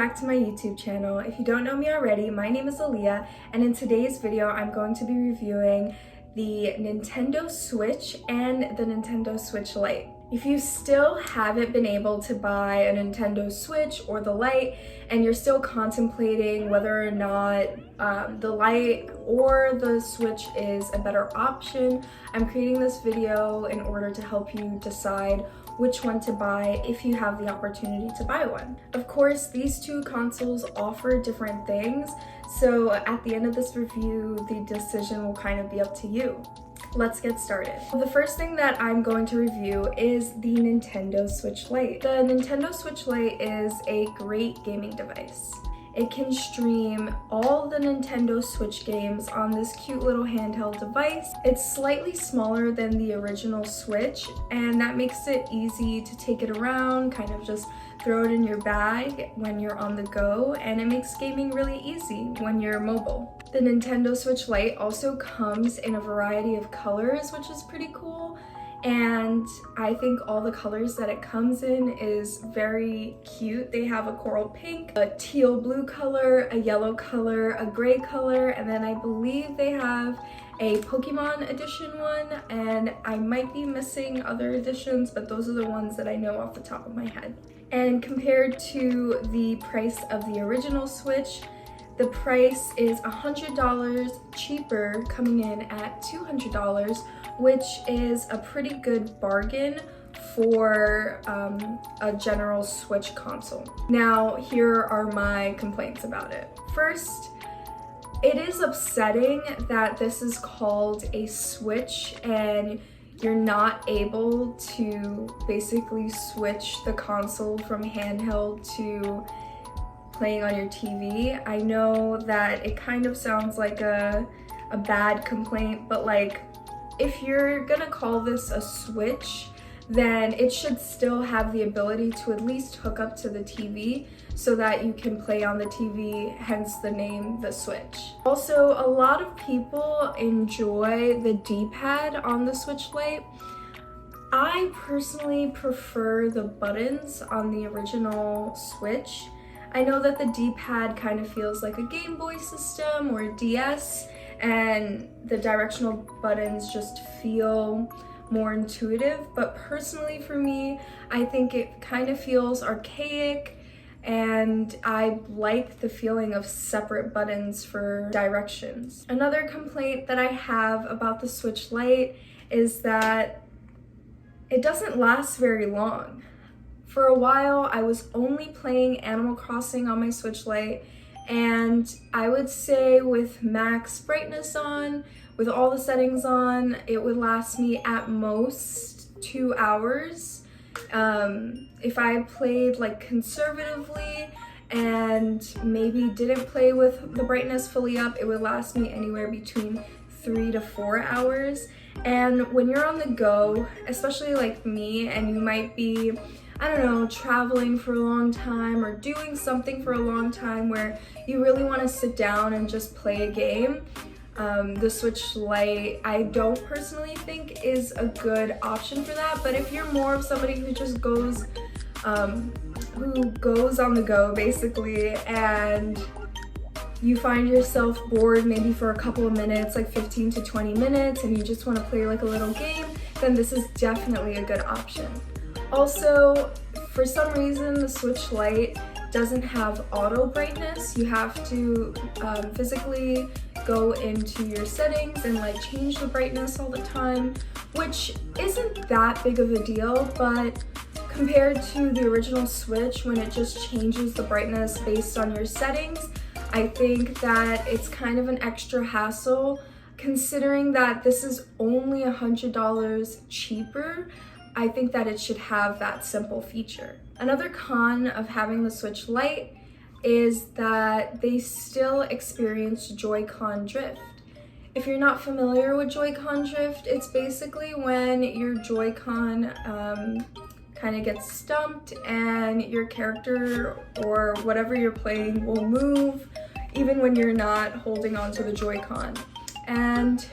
back to my YouTube channel. If you don't know me already, my name is Aaliyah, and in today's video I'm going to be reviewing the Nintendo Switch and the Nintendo Switch Lite. If you still haven't been able to buy a Nintendo Switch or the Lite and you're still contemplating whether or not the Lite or the Switch is a better option, I'm creating this video in order to help you decide which one to buy if you have the opportunity to buy one. Of course, these two consoles offer different things, so at the end of this review, the decision will kind of be up to you. Let's get started. The first thing that I'm going to review is the Nintendo Switch Lite. The Nintendo Switch Lite is a great gaming device. It can stream all the Nintendo Switch games on this cute little handheld device. It's slightly smaller than the original Switch, and that makes it easy to take it around, kind of just throw it in your bag when you're on the go, and it makes gaming really easy when you're mobile. The Nintendo Switch Lite also comes in a variety of colors, which is pretty cool. And I think all the colors that it comes in is very cute. They have a coral pink, a teal blue color, a yellow color, a gray color, and then I believe they have a Pokemon edition one, and I might be missing other editions, but those are the ones that I know off the top of my head. And compared to the price of the original Switch, the price is $100 cheaper, coming in at $200, which is a pretty good bargain for a general Switch console. Now, here are my complaints about it. First, it is upsetting that this is called a Switch and you're not able to basically switch the console from handheld to playing on your TV. I know that it kind of sounds like a bad complaint, but like, if you're gonna call this a Switch, then it should still have the ability to at least hook up to the TV so that you can play on the TV, hence the name, the Switch. Also, a lot of people enjoy the D-pad on the Switch Lite. I personally prefer the buttons on the original Switch. I know that the D-pad kind of feels like a Game Boy system or a DS, and the directional buttons just feel more intuitive, but personally for me, I think it kind of feels archaic, and I like the feeling of separate buttons for directions. Another complaint that I have about the Switch Lite is that it doesn't last very long. For a while, I was only playing Animal Crossing on my Switch Lite, and I would say with max brightness on, with all the settings on, it would last me at most 2 hours. If I played like conservatively and maybe didn't play with the brightness fully up, it would last me anywhere between 3 to 4 hours. And when you're on the go, especially like me, and you might be, I don't know, traveling for a long time or doing something for a long time where you really want to sit down and just play a game, the Switch Lite I don't personally think is a good option for that. But if you're more of somebody who just goes on the go basically, and you find yourself bored maybe for a couple of minutes, like 15 to 20 minutes, and you just want to play like a little game, then this is definitely a good option. Also, for some reason, the Switch Lite doesn't have auto brightness. You have to physically go into your settings and like change the brightness all the time, which isn't that big of a deal, but compared to the original Switch, when it just changes the brightness based on your settings, I think that it's kind of an extra hassle, considering that this is only $100 cheaper. I think that it should have that simple feature. Another con of having the Switch Lite is that they still experience Joy-Con drift. If you're not familiar with Joy-Con drift, it's basically when your Joy-Con kind of gets stumped and your character or whatever you're playing will move even when you're not holding onto the Joy-Con. And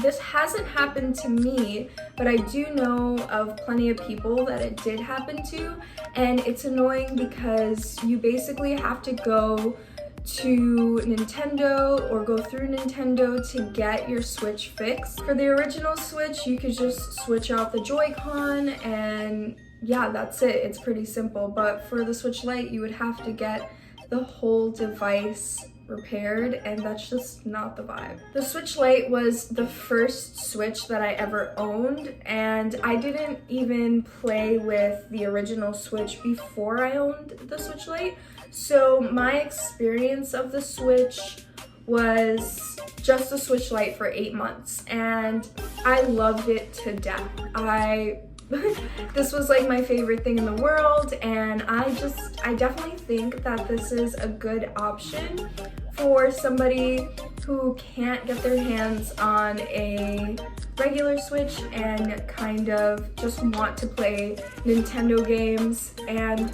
this hasn't happened to me, but I do know of plenty of people that it did happen to, and it's annoying because you basically have to go to Nintendo or go through Nintendo to get your Switch fixed. For the original Switch, you could just switch out the Joy-Con and yeah, that's it. It's pretty simple. But for the Switch Lite, you would have to get the whole device repaired, and that's just not the vibe. The Switch Lite was the first Switch that I ever owned, and I didn't even play with the original Switch before I owned the Switch Lite. So my experience of the Switch was just the Switch Lite for 8 months, and I loved it to death. This was like my favorite thing in the world, and I definitely think that this is a good option for somebody who can't get their hands on a regular Switch and kind of just want to play Nintendo games, and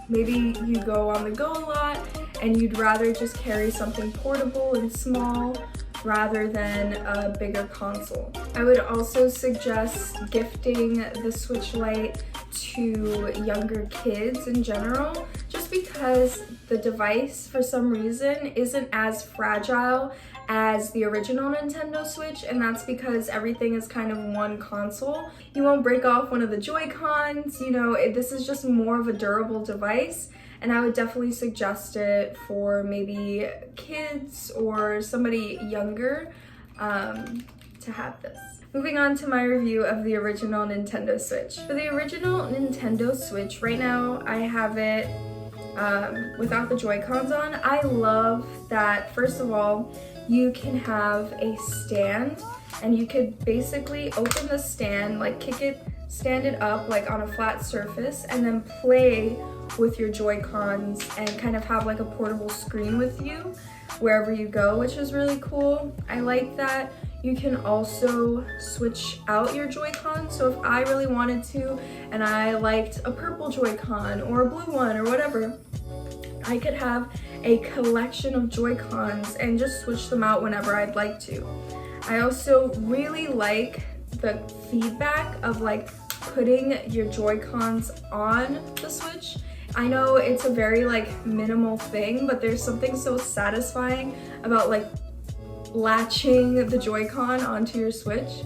maybe you go on the go a lot and you'd rather just carry something portable and small rather than a bigger console. I would also suggest gifting the Switch Lite to younger kids in general, just because the device for some reason isn't as fragile as the original Nintendo Switch, and that's because everything is kind of one console. You won't break off one of the Joy-Cons, you know, this is just more of a durable device, and I would definitely suggest it for maybe kids or somebody younger to have this. Moving on to my review of the original Nintendo Switch. For the original Nintendo Switch, right now I have it without the Joy-Cons on. I love that, first of all, you can have a stand, and you could basically open the stand, like kick it, stand it up like on a flat surface, and then play with your Joy-Cons and kind of have like a portable screen with you wherever you go, which is really cool. I like that. You can also switch out your Joy-Con, so if I really wanted to and I liked a purple Joy-Con or a blue one or whatever, I could have a collection of Joy-Cons and just switch them out whenever I'd like to. I also really like the feedback of like putting your Joy-Cons on the Switch. I know it's a very like minimal thing, but there's something so satisfying about like latching the Joy-Con onto your Switch.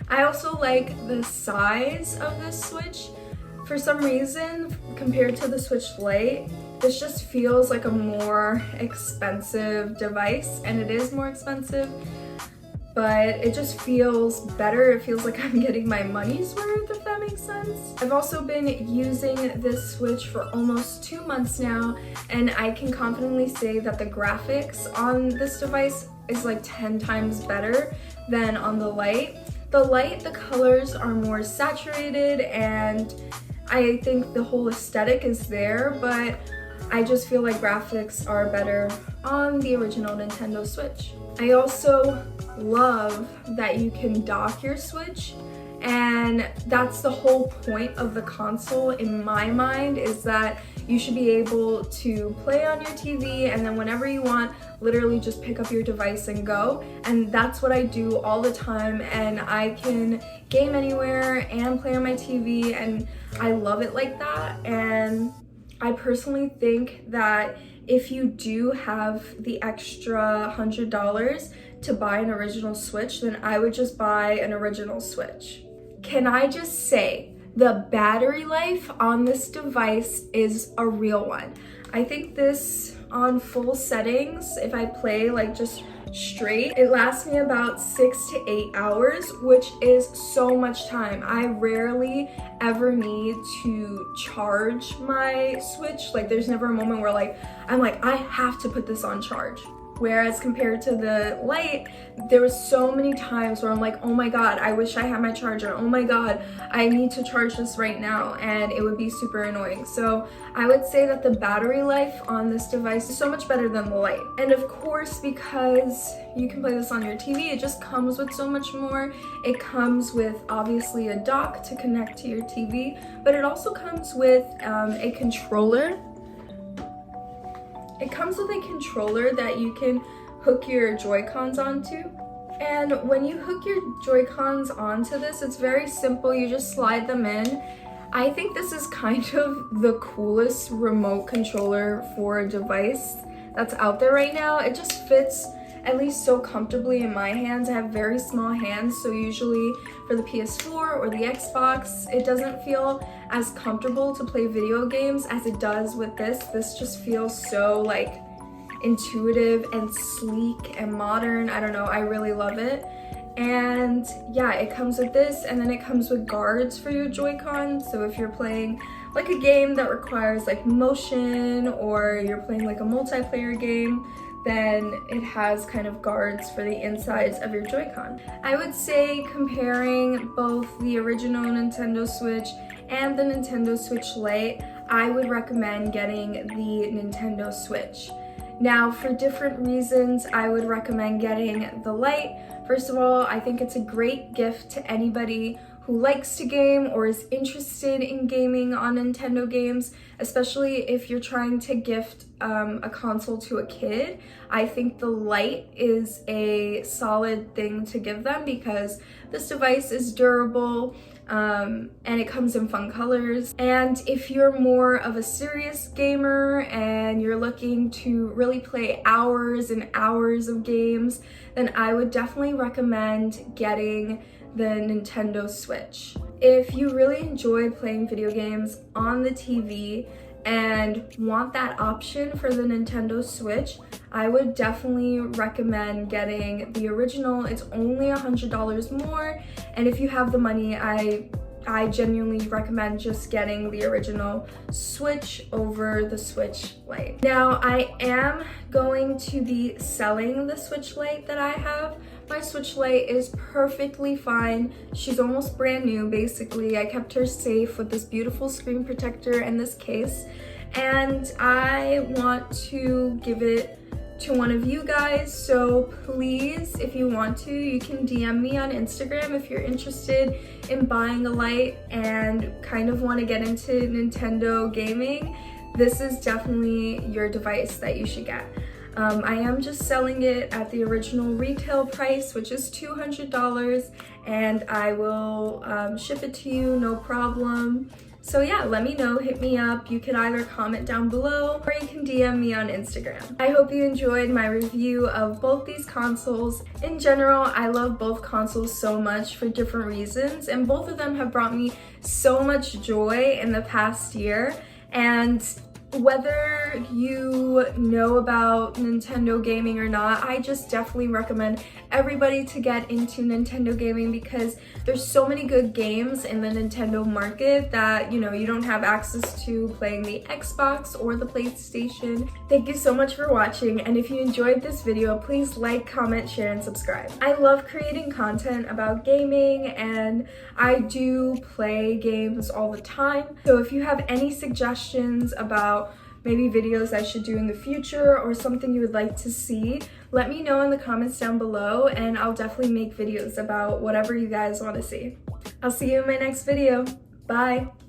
I also like the size of this Switch. For some reason, compared to the Switch Lite, this just feels like a more expensive device, and it is more expensive, but it just feels better. It feels like I'm getting my money's worth, if that makes sense. I've also been using this Switch for almost 2 months now, and I can confidently say that the graphics on this device is like 10 times better than on the Lite. The Lite, the colors are more saturated, and I think the whole aesthetic is there, but I just feel like graphics are better on the original Nintendo Switch. I also love that you can dock your Switch, and that's the whole point of the console in my mind, is that you should be able to play on your TV and then whenever you want, literally just pick up your device and go. And that's what I do all the time, and I can game anywhere and play on my TV, and I love it like that. And I personally think that if you do have the extra $100 to buy an original Switch, then I would just buy an original Switch. Can I just say, the battery life on this device is a real one. I think this on full settings, if I play like just straight, it lasts me about 6 to 8 hours, which is so much time. I rarely ever need to charge my Switch. Like there's never a moment where I'm like, I have to put this on charge. Whereas compared to the Lite, there was so many times where I'm like, oh my god, I wish I had my charger. Oh my god, I need to charge this right now, and it would be super annoying. So I would say that the battery life on this device is so much better than the Lite. And of course, because you can play this on your TV, it just comes with so much more. It comes with obviously a dock to connect to your TV, but it also comes with a controller. It comes with a controller that you can hook your Joy-Cons onto. And when you hook your Joy-Cons onto this, it's very simple. You just slide them in. I think this is kind of the coolest remote controller for a device that's out there right now. It just fits at least so comfortably in my hands. I have very small hands, so usually for the PS4 or the Xbox, it doesn't feel as comfortable to play video games as it does with this. This just feels so like intuitive and sleek and modern. I don't know, I really love it. And yeah, it comes with this, and then it comes with guards for your Joy-Con. So if you're playing like a game that requires like motion, or you're playing like a multiplayer game, then it has kind of guards for the insides of your Joy-Con. I would say comparing both the original Nintendo Switch and the Nintendo Switch Lite, I would recommend getting the Nintendo Switch. Now, for different reasons, I would recommend getting the Lite. First of all, I think it's a great gift to anybody who likes to game or is interested in gaming on Nintendo games, especially if you're trying to gift a console to a kid. I think the Lite is a solid thing to give them because this device is durable, and it comes in fun colors. And if you're more of a serious gamer and you're looking to really play hours and hours of games, then I would definitely recommend getting the Nintendo Switch. If you really enjoy playing video games on the TV and want that option for the Nintendo Switch, I would definitely recommend getting the original. It's only $100 more, and if you have the money, I genuinely recommend just getting the original Switch over the Switch Lite. Now, I am going to be selling the Switch Lite that I have. My Switch Lite is perfectly fine. She's almost brand new, basically. I kept her safe with this beautiful screen protector and this case. And I want to give it to one of you guys, so please, if you want to, you can DM me on Instagram if you're interested in buying a Lite and kind of want to get into Nintendo gaming. This is definitely your device that you should get. I am just selling it at the original retail price, which is $200, and I will ship it to you, no problem. So yeah, let me know, hit me up. You can either comment down below or you can DM me on Instagram. I hope you enjoyed my review of both these consoles. In general, I love both consoles so much for different reasons, and both of them have brought me so much joy in the past year. And whether you know about Nintendo gaming or not, I just definitely recommend everybody to get into Nintendo gaming because there's so many good games in the Nintendo market that, you know, you don't have access to playing the Xbox or the PlayStation. Thank you so much for watching, and if you enjoyed this video, please like, comment, share, and subscribe. I love creating content about gaming, and I do play games all the time. So if you have any suggestions about maybe videos I should do in the future or something you would like to see, let me know in the comments down below, and I'll definitely make videos about whatever you guys want to see. I'll see you in my next video. Bye!